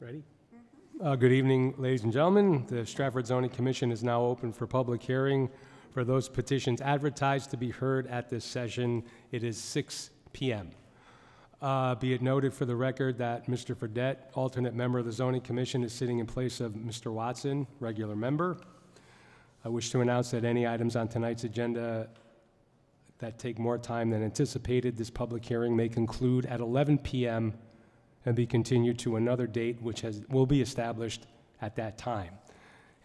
Ready? Good evening, ladies and gentlemen. The Stratford Zoning Commission is now open for public hearing for those petitions advertised to be heard at this session. It is 6 p.m. Be it noted for the record that Mr. Fredette, alternate member of the Zoning Commission, is sitting in place of Mr. Watson, regular member. I wish to announce that any items on tonight's agenda that take more time than anticipated, this public hearing may conclude at 11 p.m. and be continued to another date which will be established at that time.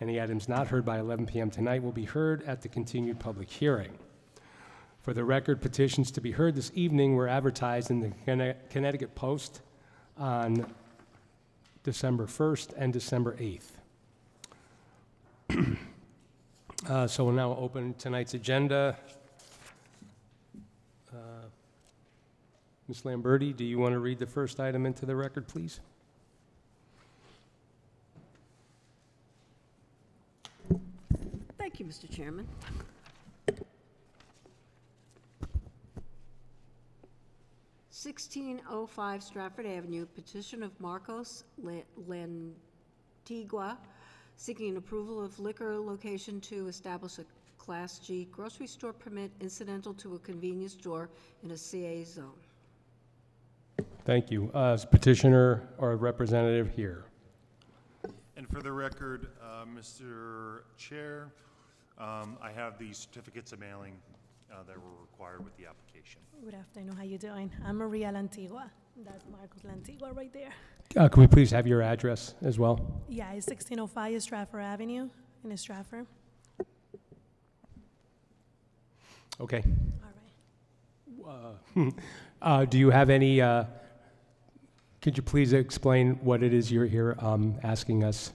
Any items not heard by 11 p.m. tonight will be heard at the continued public hearing. For the record, petitions to be heard this evening were advertised in the Connecticut Post on December 1st and December 8th. So we'll now open tonight's agenda. Ms. Lamberti, do you want to read the first item into the record, please? Thank you, Mr. Chairman. (1605) Stratford Avenue, petition of Marcos Lantigua, seeking approval of liquor location to establish a Class G grocery store permit incidental to a convenience store in a CA zone. Thank you. Is petitioner or representative here? And for the record, Mr. Chair, I have the certificates of mailing that were required with the application. Good afternoon. How you doing? I'm Maria Lantigua. That's Marcos Lantigua right there. Can we please have your address as well? Yeah, it's 1605 Stratford Avenue in Stratford. Okay. All right. Do you have any, could you please explain what it is you're here asking us?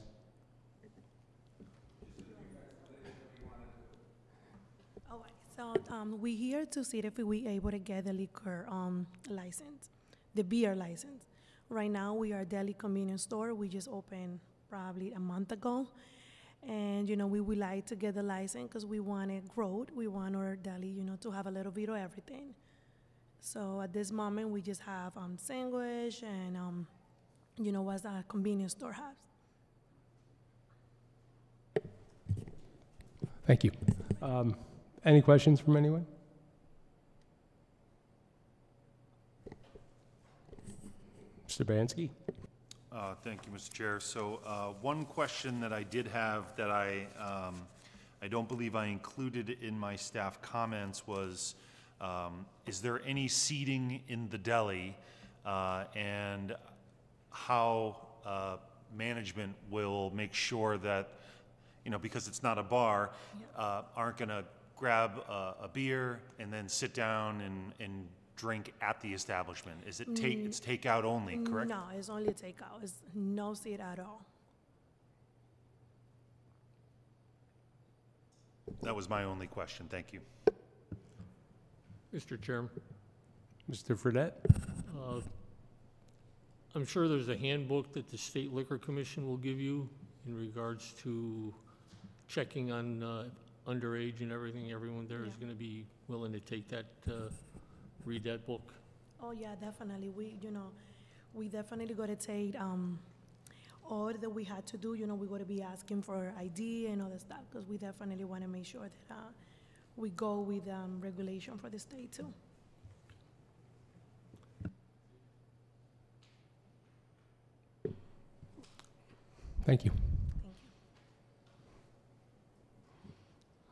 All right. So we're here to see if we're able to get the liquor license, the beer license. Right now, we are a deli convenience store. We just opened probably a month ago. And, you know, we would like to get the license because we want it growth. We want our deli, you know, to have a little bit of everything. So at this moment, we just have sandwich and, you know, what a convenience store has. Thank you. Any questions from anyone? Mr. Bansky? Thank you, Mr. Chair. So one question that I did have that I don't believe I included in my staff comments was, is there any seating in the deli and how management will make sure that, you know, because it's not a bar, aren't going to grab a beer and then sit down and drink at the establishment? Is it it's takeout only, correct? No, it's only takeout. It's no seat at all. That was my only question. Thank you. Mr. Chairman, Mr. Fredette? I'm sure there's a handbook that the State Liquor Commission will give you in regards to checking on underage and everything. Everyone there is going to be willing to take that, read that book. Oh yeah, definitely. We definitely got to take all that we had to do. You know, we got to be asking for ID and all that stuff because we definitely want to make sure that we go with regulation for the state too. Thank you. Thank you.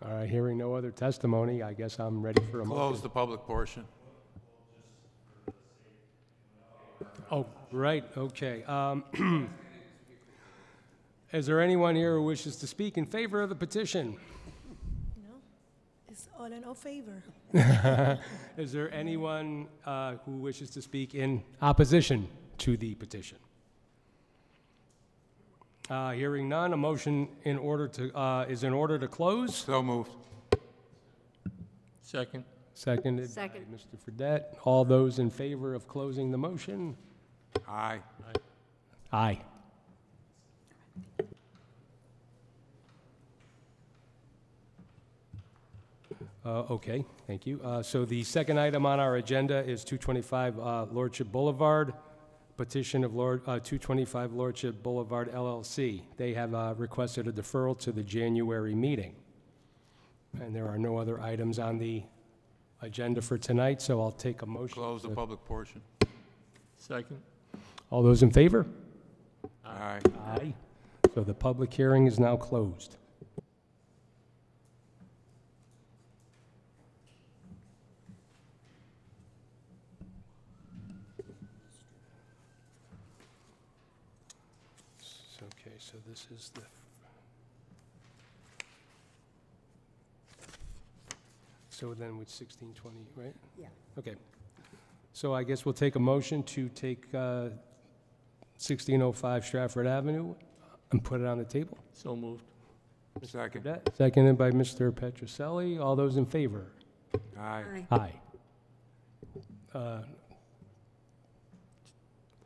All right, hearing no other testimony, I guess I'm ready for a motion. Close the public portion. Oh, right, okay. Is there anyone here who wishes to speak in favor of the petition? No, it's all in our favor. Is there anyone who wishes to speak in opposition to the petition? Hearing none, a motion is in order to close. So moved. Second. Seconded Second. by Mr. Fredette. All those in favor of closing the motion? Aye. Aye. Okay, thank you. So the second item on our agenda is 225 Lordship Boulevard, petition of 225 Lordship Boulevard LLC. They have requested a deferral to the January meeting. And there are no other items on the agenda for tonight, so I'll take a motion. Close the public portion. Second? All those in favor? Aye. Aye. So the public hearing is now closed. Okay, so this is the... So then with 1620, right? Yeah. Okay. So I guess we'll take a motion to take 1605 Stratford Avenue and put it on the table. So moved. Second. Seconded by Mr. Petroselli. All those in favor? Aye. Aye.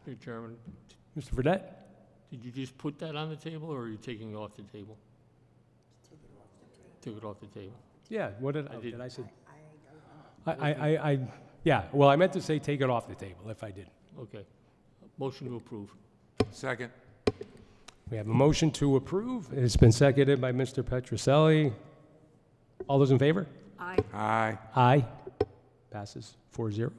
Mr. Chairman, Mr. Fredette? did you just put that on the table, or are you taking it off the table? Took it off the table. Yeah, what did I I, did. did I say? Yeah, well, I meant to say take it off the table, if I did. Okay. Motion to approve. Second. We have a motion to approve. It's been seconded by Mr. Petroselli. All those in favor? Aye. Aye. Aye. Passes 4-0.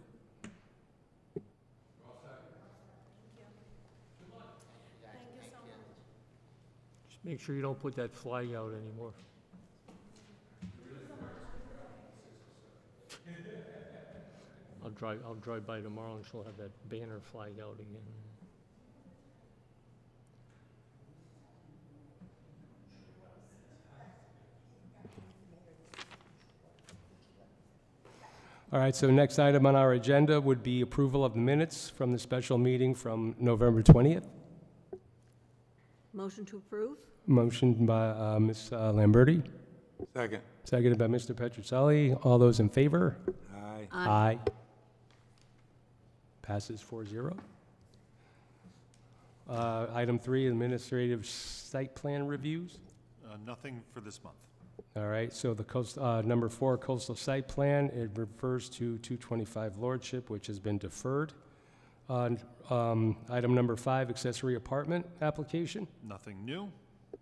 Just make sure you don't put that flag out anymore. I'll drive by tomorrow and she'll have that banner flag out again. All right, so next item on our agenda would be approval of the minutes from the special meeting from November 20th. Motion to approve? Motion by Ms. Lamberti, Second. seconded by Mr. Petroselli. All those in favor? Aye. Aye. Passes 4-0. Item 3, administrative site plan reviews. Nothing for this month. All right, so the number 4 coastal site plan, it refers to 225 Lordship, which has been deferred. Item number 5, accessory apartment application. Nothing new.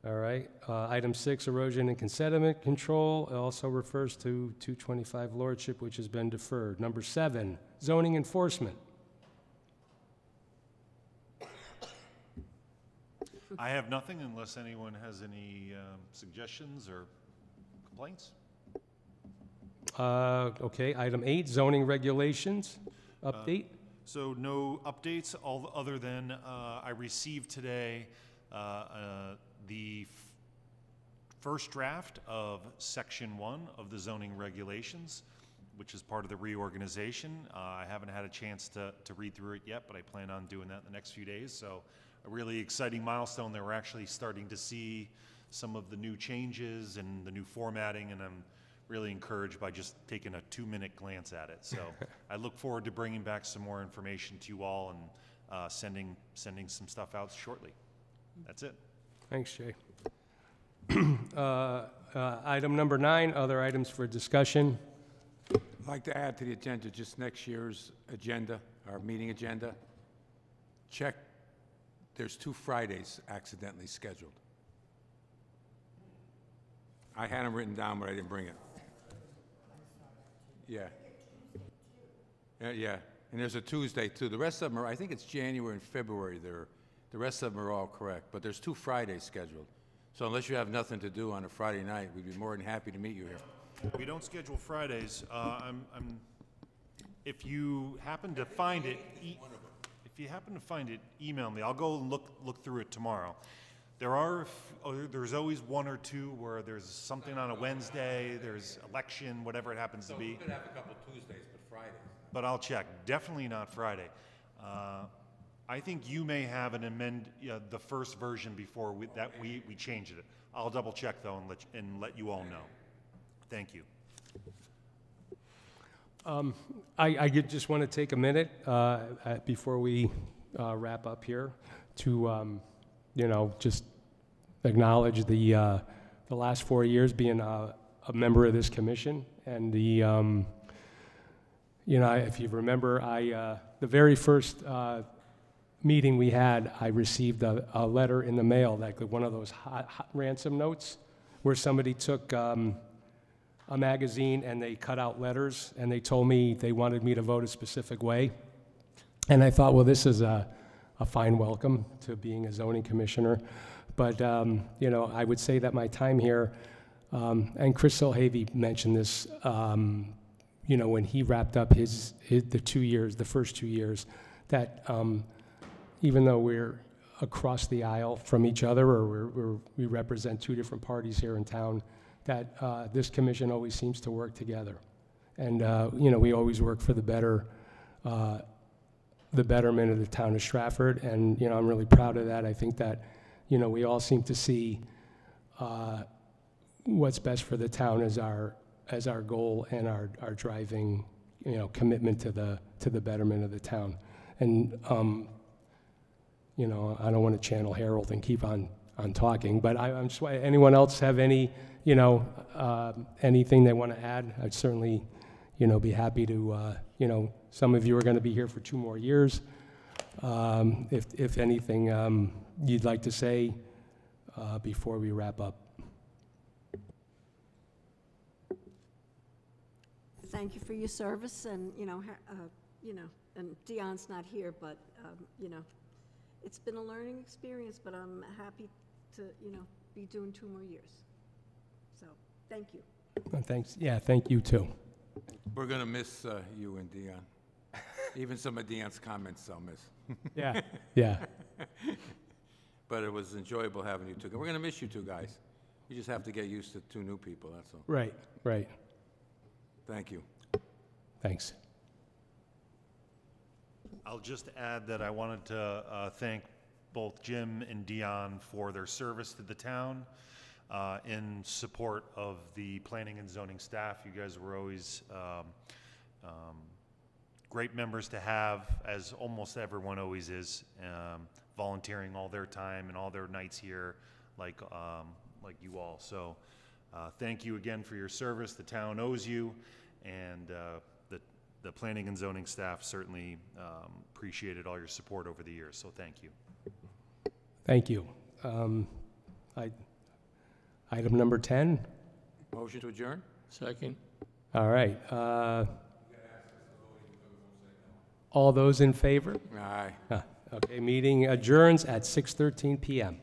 All right, item 6, erosion and sediment control, it also refers to 225 Lordship, which has been deferred. Number 7, zoning enforcement. I have nothing unless anyone has any suggestions or complaints. Okay, item 8, zoning regulations, update. So no updates, other than I received today the first draft of Section 1 of the zoning regulations, which is part of the reorganization. I haven't had a chance to read through it yet, but I plan on doing that in the next few days. So a really exciting milestone that we're actually starting to see some of the new changes and the new formatting, and I'm really encouraged by just taking a 2-minute glance at it. So I look forward to bringing back some more information to you all and sending some stuff out shortly. That's it. Thanks, Jay. Item number 9, other items for discussion. I'd like to add to the agenda just next year's agenda, our meeting agenda. Check, there's 2 Fridays accidentally scheduled. I had them written down, but I didn't bring it. Yeah. Yeah, and there's a Tuesday too. The rest of them are, I think it's January and February, the rest of them are all correct, but there's 2 Fridays scheduled. So unless you have nothing to do on a Friday night, we'd be more than happy to meet you here. We don't schedule Fridays. If you happen to find it, email me. I'll go and look through it tomorrow. There's always 1 or 2 where there's something on a Wednesday, there's election, whatever it happens to be. We could have a couple Tuesdays, but Fridays. But I'll check. Definitely not Friday. I think you may have the first version before we changed it. I'll double check though and let you all know. Thank you. I just want to take a minute before we wrap up here to, just acknowledge the last 4 years being a member of this commission. And if you remember, the very first meeting we had, I received a letter in the mail, like one of those hot ransom notes, where somebody took a magazine and they cut out letters, and they told me they wanted me to vote a specific way. And I thought, well, this is a fine welcome to being a zoning commissioner. But, you know, I would say that my time here, and Chris Solhavy mentioned this, you know, when he wrapped up the first 2 years, that even though we're across the aisle from each other, or we represent two different parties here in town, that this commission always seems to work together. And, you know, we always work for the betterment of the town of Stratford, and, you know, I'm really proud of that. I think that, you know, we all seem to see what's best for the town as our goal and our driving, you know, commitment to the betterment of the town. And, you know, I don't want to channel Harold and keep on talking, but I'm just, anyone else have any, you know, anything they want to add? I'd certainly, you know, be happy to, you know, some of you are going to be here for 2 more years. If anything you'd like to say before we wrap up. Thank you for your service, and, you know, and Dion's not here, but, you know, it's been a learning experience, but I'm happy to, you know, be doing 2 more years. So, thank you. Thanks. Yeah, thank you too. We're going to miss you and Dion. Even some of Dion's comments I'll miss. Yeah, yeah. But it was enjoyable having you two. We're going to miss you two guys. You just have to get used to 2 new people, that's all. Right, right. Thank you. Thanks. I'll just add that I wanted to thank both Jim and Dion for their service to the town in support of the planning and zoning staff. You guys were always great members to have, as almost everyone always is, volunteering all their time and all their nights here, like you all. So thank you again for your service. The town owes you, and the planning and zoning staff certainly appreciated all your support over the years, so thank you. Thank you. Item number 10. Motion to adjourn? Second. All right. All those in favor? Aye. Okay, meeting adjourns at 6:13 p.m.